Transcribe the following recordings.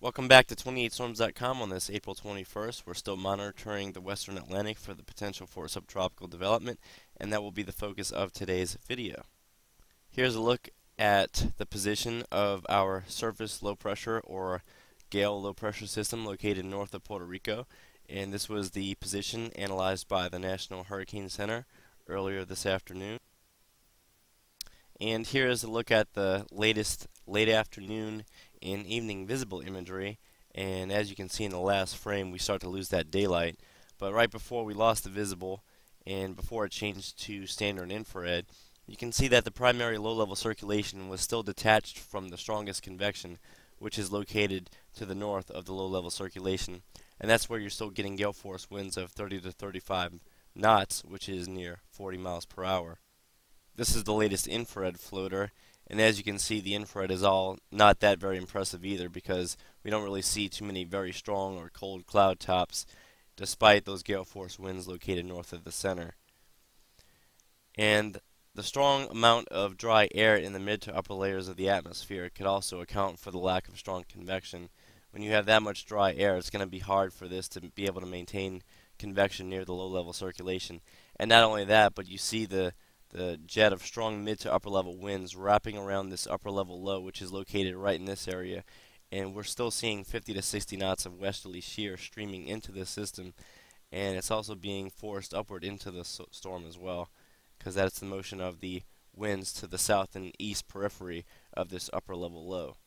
Welcome back to 28storms.com on this April 21st. We're still monitoring the Western Atlantic for the potential for subtropical development, and that will be the focus of today's video. Here's a look at the position of our surface low pressure or gale low pressure system located north of Puerto Rico, and this was the position analyzed by the National Hurricane Center earlier this afternoon. And here is a look at the latest late afternoon and evening visible imagery. And as you can see in the last frame, we start to lose that daylight. But right before we lost the visible and before it changed to standard infrared, you can see that the primary low-level circulation was still detached from the strongest convection, which is located to the north of the low-level circulation. And that's where you're still getting gale force winds of 30 to 35 knots, which is near 40 miles per hour. This is the latest infrared floater, and as you can see, the infrared is all not that very impressive either, because we don't really see too many very strong or cold cloud tops despite those gale force winds located north of the center. And the strong amount of dry air in the mid to upper layers of the atmosphere could also account for the lack of strong convection. When you have that much dry air, it's going to be hard for this to be able to maintain convection near the low level circulation. And not only that, but you see the jet of strong mid to upper level winds wrapping around this upper level low, which is located right in this area, and we're still seeing 50 to 60 knots of westerly shear streaming into this system, and it's also being forced upward into the storm as well, because that's the motion of the winds to the south and east periphery of this upper level low.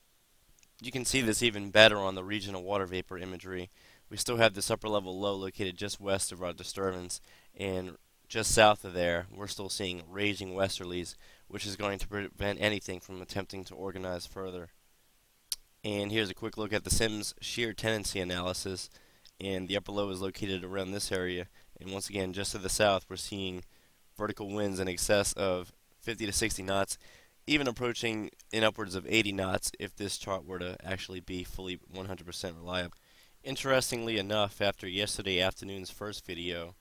You can see this even better on the regional water vapor imagery. We still have this upper level low located just west of our disturbance, and just south of there, we're still seeing raging westerlies, which is going to prevent anything from attempting to organize further. And here's a quick look at the SIMS shear tendency analysis, and the upper low is located around this area, and once again, just to the south, we're seeing vertical winds in excess of 50 to 60 knots, even approaching in upwards of 80 knots if this chart were to actually be fully 100% reliable. Interestingly enough, after yesterday afternoon's first video,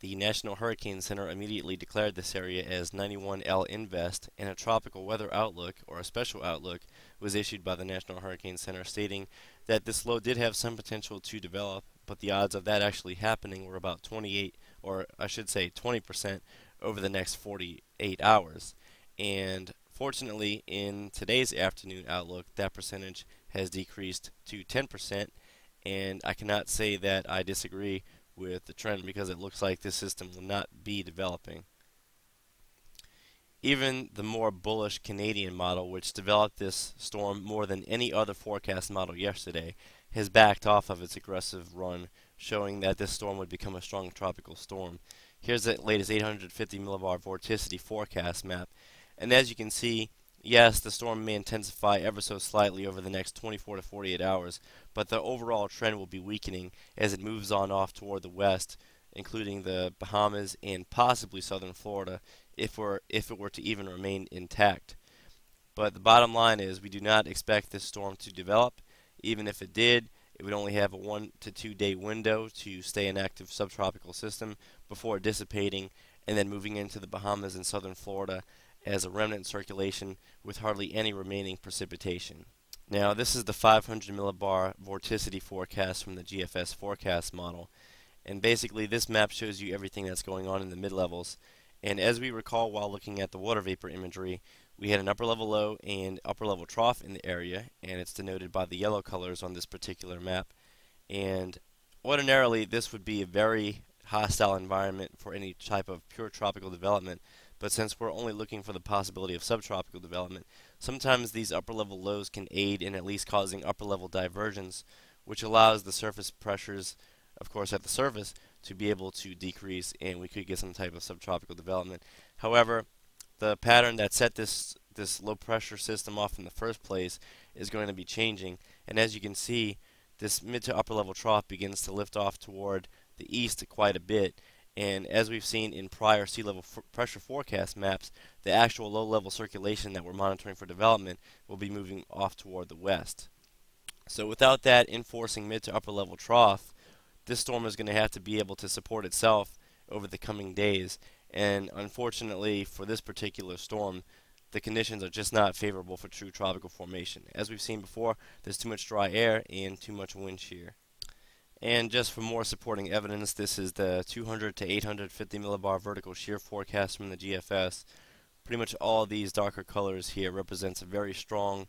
the National Hurricane Center immediately declared this area as 91L Invest, and a tropical weather outlook, or a special outlook, was issued by the National Hurricane Center stating that this low did have some potential to develop, but the odds of that actually happening were about 28, or I should say 20% over the next 48 hours. And fortunately, in today's afternoon outlook, that percentage has decreased to 10%, and I cannot say that I disagree with the trend, because it looks like this system will not be developing. Even the more bullish Canadian model, which developed this storm more than any other forecast model yesterday, has backed off of its aggressive run, showing that this storm would become a strong tropical storm. Here's the latest 850 millibar vorticity forecast map, and as you can see, yes, the storm may intensify ever so slightly over the next 24 to 48 hours, but the overall trend will be weakening as it moves on off toward the west, including the Bahamas and possibly southern Florida, if it were to even remain intact. But the bottom line is we do not expect this storm to develop. Even if it did, it would only have a 1 to 2 day window to stay an active subtropical system before dissipating and then moving into the Bahamas and southern Florida as a remnant circulation with hardly any remaining precipitation. Now, this is the 500 millibar vorticity forecast from the GFS forecast model, and basically this map shows you everything that's going on in the mid-levels. And as we recall while looking at the water vapor imagery, we had an upper level low and upper level trough in the area, and it's denoted by the yellow colors on this particular map. And ordinarily this would be a very hostile environment for any type of pure tropical development, but since we're only looking for the possibility of subtropical development, sometimes these upper level lows can aid in at least causing upper level divergence, which allows the surface pressures, of course at the surface, to be able to decrease, and we could get some type of subtropical development. However, the pattern that set this low pressure system off in the first place is going to be changing, and as you can see, this mid to upper level trough begins to lift off toward the east quite a bit. And as we've seen in prior sea level pressure forecast maps, the actual low level circulation that we're monitoring for development will be moving off toward the west. So without that enforcing mid to upper level trough, this storm is going to have to be able to support itself over the coming days. And unfortunately for this particular storm, the conditions are just not favorable for true tropical formation. As we've seen before, there's too much dry air and too much wind shear. And just for more supporting evidence, this is the 200 to 850 millibar vertical shear forecast from the GFS. Pretty much all these darker colors here represents a very strong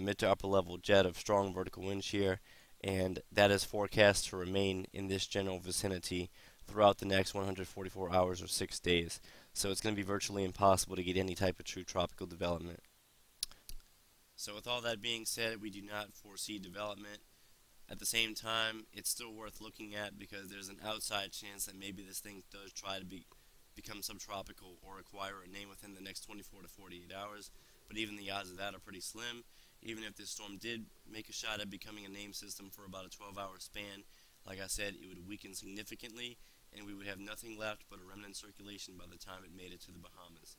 mid to upper level jet of strong vertical wind shear, and that is forecast to remain in this general vicinity throughout the next 144 hours or 6 days. So it's going to be virtually impossible to get any type of true tropical development. So with all that being said, we do not foresee development. At the same time, it's still worth looking at because there's an outside chance that maybe this thing does try to become subtropical or acquire a name within the next 24 to 48 hours. But even the odds of that are pretty slim. Even if this storm did make a shot at becoming a name system for about a 12-hour span, like I said, it would weaken significantly, and we would have nothing left but a remnant circulation by the time it made it to the Bahamas.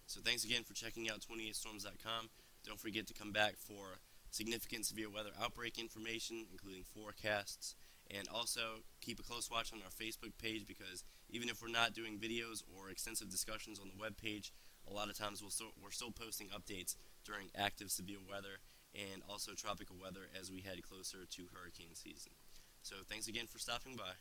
So thanks again for checking out 28storms.com. Don't forget to come back for significant severe weather outbreak information, including forecasts, and also keep a close watch on our Facebook page because even if we're not doing videos or extensive discussions on the web page, a lot of times we're still posting updates during active severe weather and also tropical weather as we head closer to hurricane season. So thanks again for stopping by.